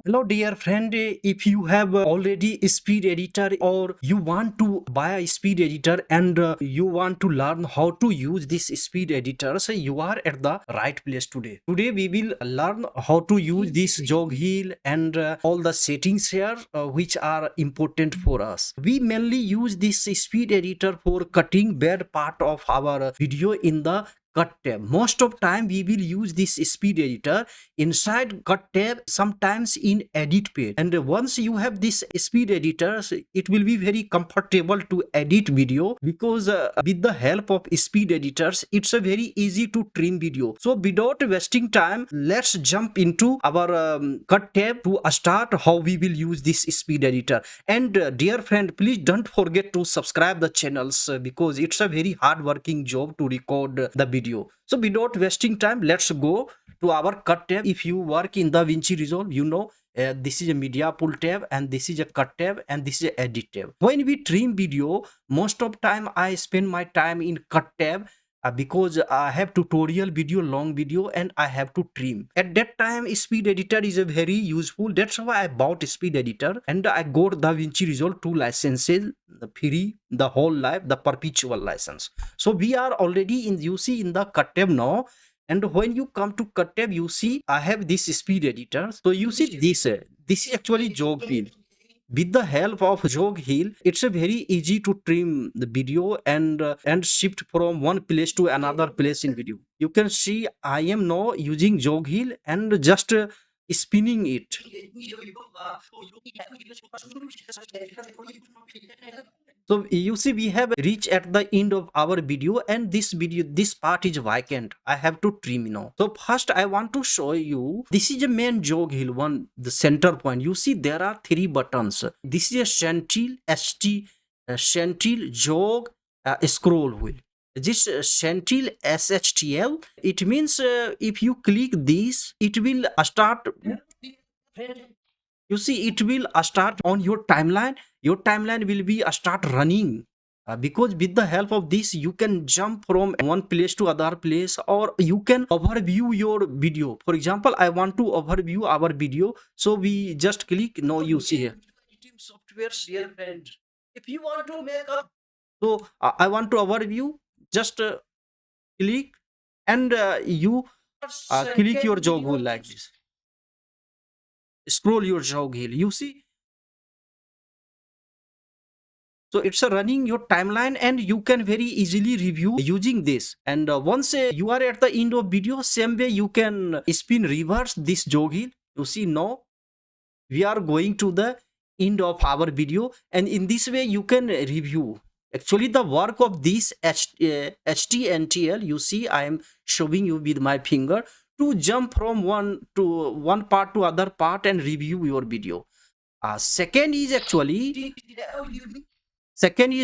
Hello dear friend, if you have already a speed editor or you want to buy a speed editor and you want to learn how to use this speed editor, so you are at the right place today. Today we will learn how to use this jog heel and all the settings here which are important for us. We mainly use this speed editor for cutting bad part of our video in the cut tab. Most of time we will use this speed editor inside cut tab, sometimes in edit page. And once you have this speed editor, it will be very comfortable to edit video, because with the help of speed editors it's a very easy to trim video. So without wasting time, let's jump into our cut tab to start how we will use this speed editor. And dear friend, please don't forget to subscribe the channels, because it's a very hard working job to record the video. So without wasting time, let's go to our cut tab. If you work in DaVinci Resolve, you know this is a media pool tab, and this is a cut tab, and this is a edit tab. When we trim video, most of time I spend my time in cut tab, because I have tutorial video, long video, and I have to trim. At that time, speed editor is a very useful. That's why I bought speed editor, and I got DaVinci Resolve 2 licenses, the free, the whole life, the perpetual license. So we are already in, you see, in the cut tab now. And when you come to cut tab, you see I have this speed editor. So you see this is actually jog heel. With the help of jog heel, it's a very easy to trim the video and shift from one place to another place in video. You can see I am now using jog heel and just spinning it. So you see we have reached at the end of our video, and this part is vacant. I have to trim now. So first I want to show you, this is a main jog heel one, the center point. You see there are three buttons. This is a chantil jog scroll wheel. This chantil SHTL, it means if you click this, it will start. You see it will start on your timeline. Your timeline will be start running, because with the help of this you can jump from one place to other place, or you can overview your video. For example, I want to overview our video, so we just click. No, you see here software share friend. If you want to make a, so I want to overview, just click, and you click your jog wheel like this. Scroll your jog heel, you see. So it's a running your timeline, and you can very easily review using this. And once you are at the end of video, same way you can spin reverse this jog heel. You see now we are going to the end of our video, and in this way you can review. Actually the work of this HTNTL, you see I am showing you with my finger to jump from one part to other part and review your video. Second is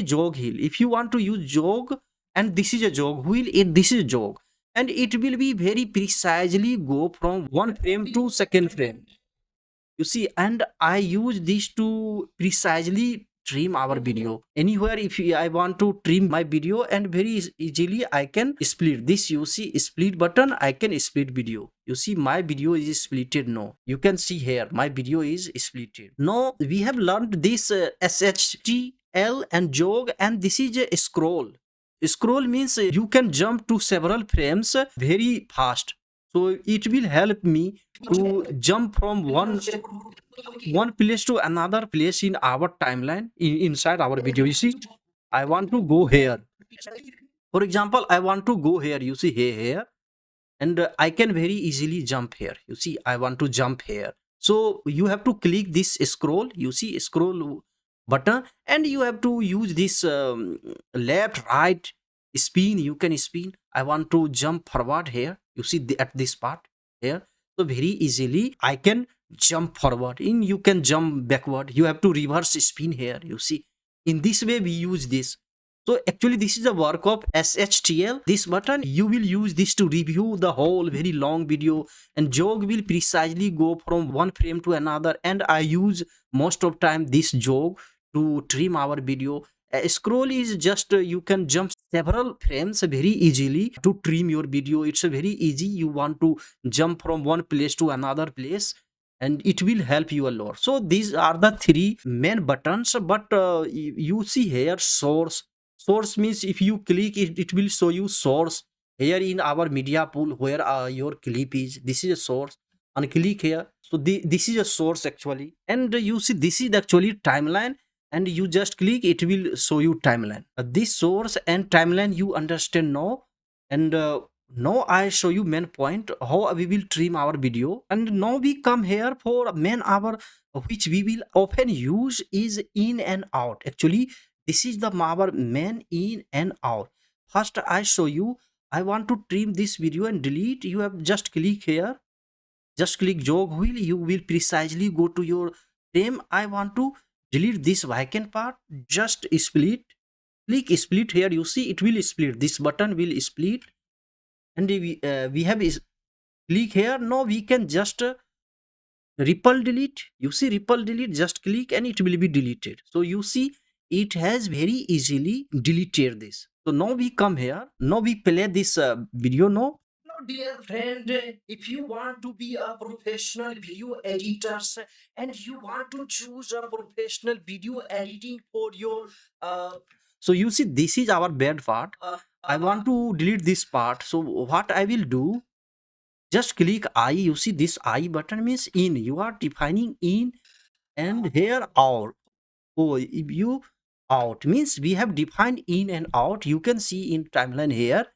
jog heel. If you want to use jog, and this is a jog wheel, this is jog, and it will be very precisely go from one frame to second frame. You see, and I use this to precisely trim our video. Anywhere if I want to trim my video, and very easily I can split this. You see split button, I can split video. You see my video is splitted now. You can see here my video is splitted. Now we have learned this SHTL and jog, and this is a scroll. Scroll means you can jump to several frames very fast. So it will help me to jump from one place to another place in our timeline, inside our video. You see, I want to go here. For example, I want to go here. You see here, and I can very easily jump here. You see, I want to jump here. So you have to click this scroll. You see scroll button, and you have to use this left, right, spin. You can spin. I want to jump forward here. You see at this part here. So very easily I can jump forward. You can jump backward. You have to reverse spin here. You see, in this way we use this. So actually this is the work of SHTL. This button, you will use this to review the whole very long video, and jog will precisely go from one frame to another, and I use most of time this jog to trim our video. Scroll is just you can jump several frames very easily to trim your video. It's a very easy. You want to jump from one place to another place, and it will help you a lot. So these are the three main buttons. But you see here source means if you click it, it will show you source here in our media pool where your clip is. This is a source, and click here. So this is a source actually, and you see this is actually timeline, and you just click it will show you timeline. This source and timeline you understand now. And now I show you main point how we will trim our video. And now we come here for main our which we will often use is in and out. Actually this is the our main in and out. First I show you, I want to trim this video and delete. You have just click here, just click jog wheel, you will precisely go to your trim. I want to delete this vacant part, just split, click split here. You see it will split, this button will split. And we have is click here. Now we can just ripple delete. You see ripple delete, just click and it will be deleted. So you see it has very easily deleted this. So now we come here, now we play this video now. Now dear friend, if you want to be a professional video editor and you want to choose a professional video editing for your so you see this is our bad part. I want to delete this part. So what I will do, just click I. You see this I button means in, you are defining in, and here out. Oh, if you out means we have defined in and out. You can see in timeline here.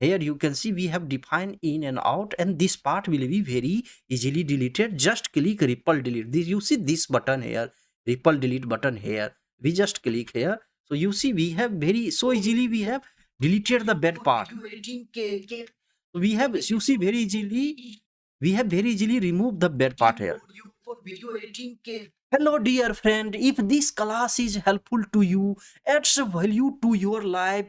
Here you can see we have defined in and out, and this part will be very easily deleted. Just click ripple delete. This you see this button here, ripple delete button here. We just click here. So you see we have very so easily we have deleted the bad part. We have, you see very easily we have very easily removed the bad part here. Hello dear friend, if this class is helpful to you, adds value to your life,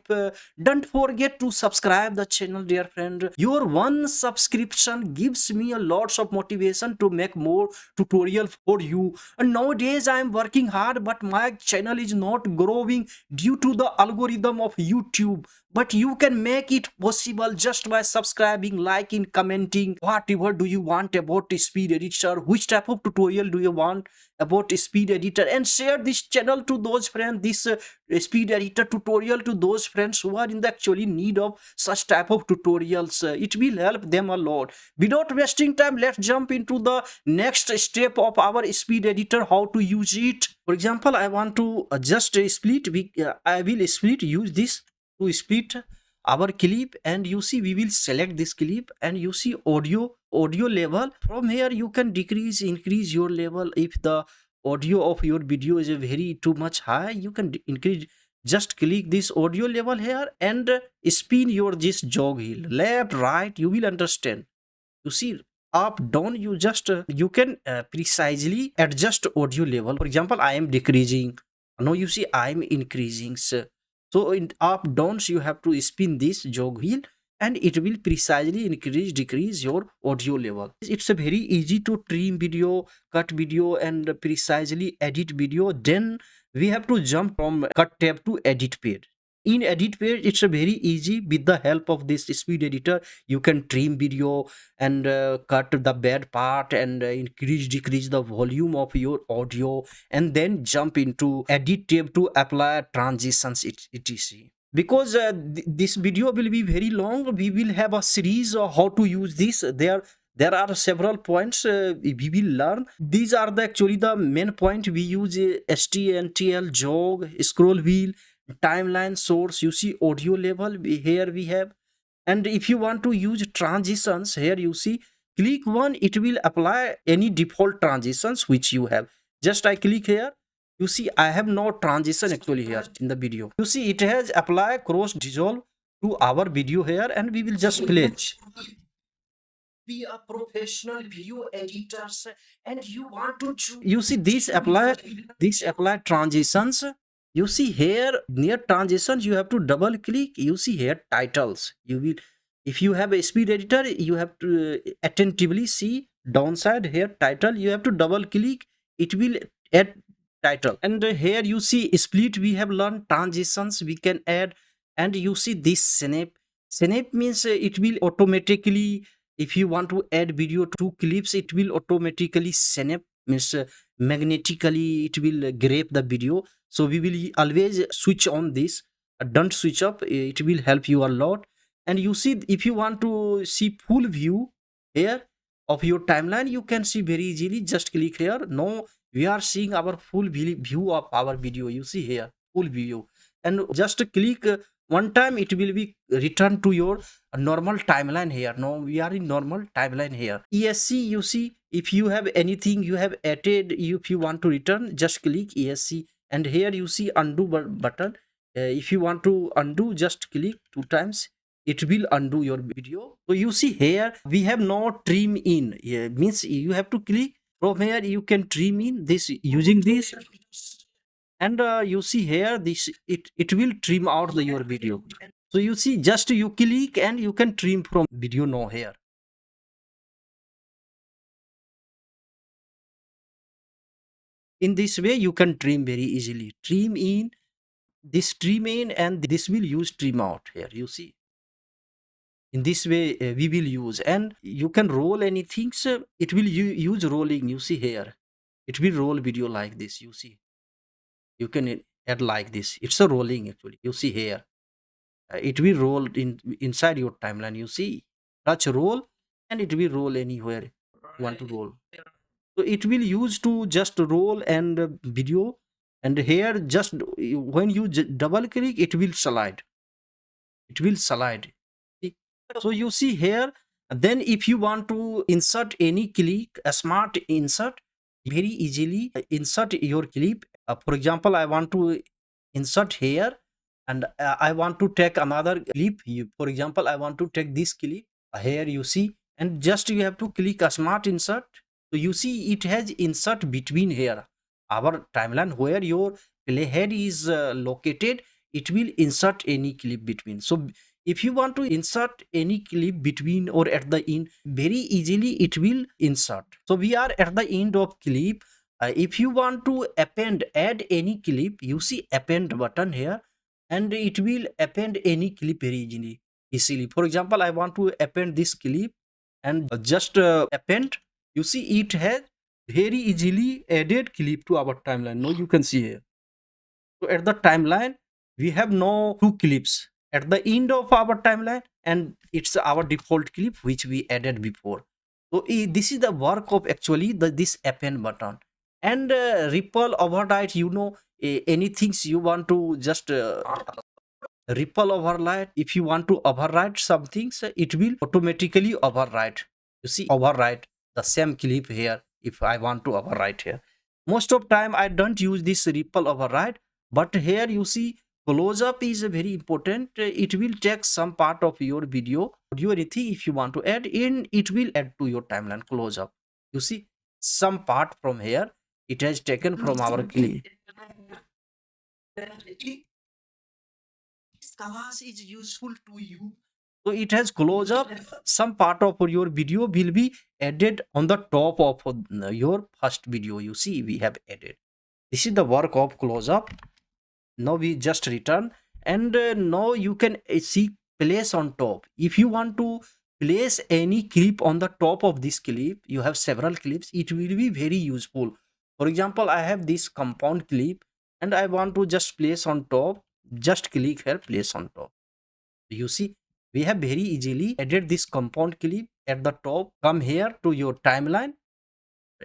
don't forget to subscribe the channel dear friend. Your one subscription gives me a lots of motivation to make more tutorial for you. And nowadays I am working hard, but my channel is not growing due to the algorithm of YouTube. But you can make it possible just by subscribing, liking, commenting. Whatever do you want about speed editor, which type of tutorial do you want about speed editor, and share this channel to those friends, this speed editor tutorial to those friends who are in the actually need of such type of tutorials. It will help them a lot. Without wasting time, let's jump into the next step of our speed editor, how to use it. For example, I want to just split. I will split, use this to split our clip, and you see we will select this clip, and you see audio level. From here you can decrease, increase your level. If the audio of your video is very too much high, you can increase. Just click this audio level here and spin your this jog wheel left right. You will understand. You see up down, you just you can precisely adjust audio level. For example, I am decreasing, now you see I am increasing. So in up downs you have to spin this jog wheel, and it will precisely increase decrease your audio level. It's a very easy to trim video, cut video, and precisely edit video. Then we have to jump from cut tab to edit page. In edit page it's a very easy. With the help of this speed editor you can trim video and cut the bad part, and increase decrease the volume of your audio, and then jump into edit tab to apply transitions etc. Because this video will be very long, we will have a series of how to use this. There are several points we will learn. These are the actually the main point. We use STNTL, jog, scroll wheel, timeline, source. You see audio level here we have. And if you want to use transitions, here you see click one, it will apply any default transitions which you have. Just I click here, you see I have no transition actually here in the video. You see it has apply cross dissolve to our video here, and we will just play. Be a professional video editors and you want to choose, you see this apply transitions. You see here near transitions you have to double click. You see here titles. You will, if you have a speed editor, you have to attentively see downside here title. You have to double click, it will add title. And here you see split, we have learned transitions we can add. And you see this snap means it will automatically If you want to add video to clips, it will automatically snap, means magnetically it will grab the video. So we will always switch on this. Don't switch up, it will help you a lot. And you see, if you want to see full view here of your timeline, you can see very easily. Just click here. Now we are seeing our full view of our video. You see here full view, and just click one time, it will be returned to your normal timeline here. Now we are in normal timeline here. ESC, you see, if you have anything you have added, if you want to return, just click ESC. And here you see undo button. If you want to undo, just click 2 times, it will undo your video. So you see here we have no trim in. Yeah, means you have to click from here, you can trim in this using this. And you see here this, it will trim out your video. So you see, just you click and you can trim from video now here. In this way you can trim very easily. Trim in, this trim in, and this will use trim out here. You see, in this way we will use. And you can roll anything, so it will use rolling. You see here, it will roll video like this. You see, you can add like this. It's a rolling actually. You see here, it will roll inside your timeline. You see, touch roll and it will roll anywhere you want to roll. So it will use to just roll and video. And here just when you double click, it will slide. It will slide. See? So you see here. Then if you want to insert any clip, a smart insert, very easily insert your clip. For example, I want to insert here, and I want to take another clip. For example, I want to take this clip here. You see, and just you have to click a smart insert. So you see it has insert between here our timeline where your playhead is located. It will insert any clip between. So if you want to insert any clip between or at the end, very easily it will insert. So we are at the end of clip. If you want to add any clip, you see append button here, and it will append any clip very easily. For example, I want to append this clip, and just append. You see it has very easily added clip to our timeline. Now you can see here. So at the timeline we have no 2 clips at the end of our timeline, and it's our default clip which we added before. So this is the work of actually this append button. And ripple override, you know, anything you want to just ripple override. If you want to override some things, it will automatically override. You see, override the same clip here. If I want to override here, most of time I don't use this ripple override, but here you see close up is very important. It will take some part of your video, audio, anything. If you want to add in, it will add to your timeline. Close up, you see some part from here, it has taken from our clip. This class is useful to you. So it has close up. Some part of your video will be added on the top of your first video. You see, we have added. This is the work of close up. Now we just return, and now you can see place on top. If you want to place any clip on the top of this clip, you have several clips, it will be very useful. For example, I have this compound clip and I want to just place on top. Just click here, place on top. You see, we have very easily added this compound clip at the top. Come here to your timeline,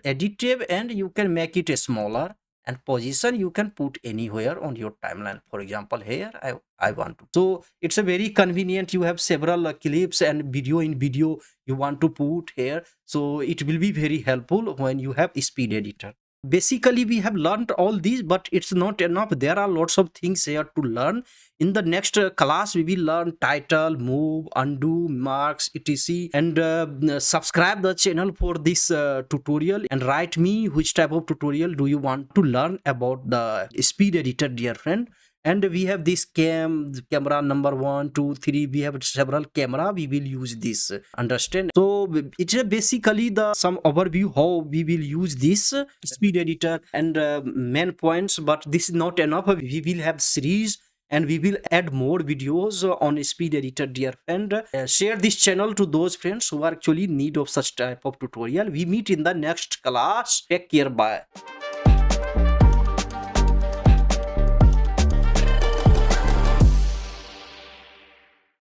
edit tab, and you can make it smaller, and position you can put anywhere on your timeline. For example, here I want to. So it's a very convenient. You have several clips and video in video you want to put here. So it will be very helpful when you have speed editor. Basically we have learned all these, but it's not enough. There are lots of things here to learn. In the next class we will learn title, move, undo, marks, etc. And subscribe the channel for this tutorial, and write me which type of tutorial do you want to learn about the speed editor, dear friend. And we have this camera number 1, 2, 3. We have several camera. We will use this. Understand? So it's basically the some overview how we will use this speed editor and main points. But this is not enough. We will have series and we will add more videos on speed editor, dear friend. Share this channel to those friends who are actually in need of such type of tutorial. We meet in the next class. Take care. Bye.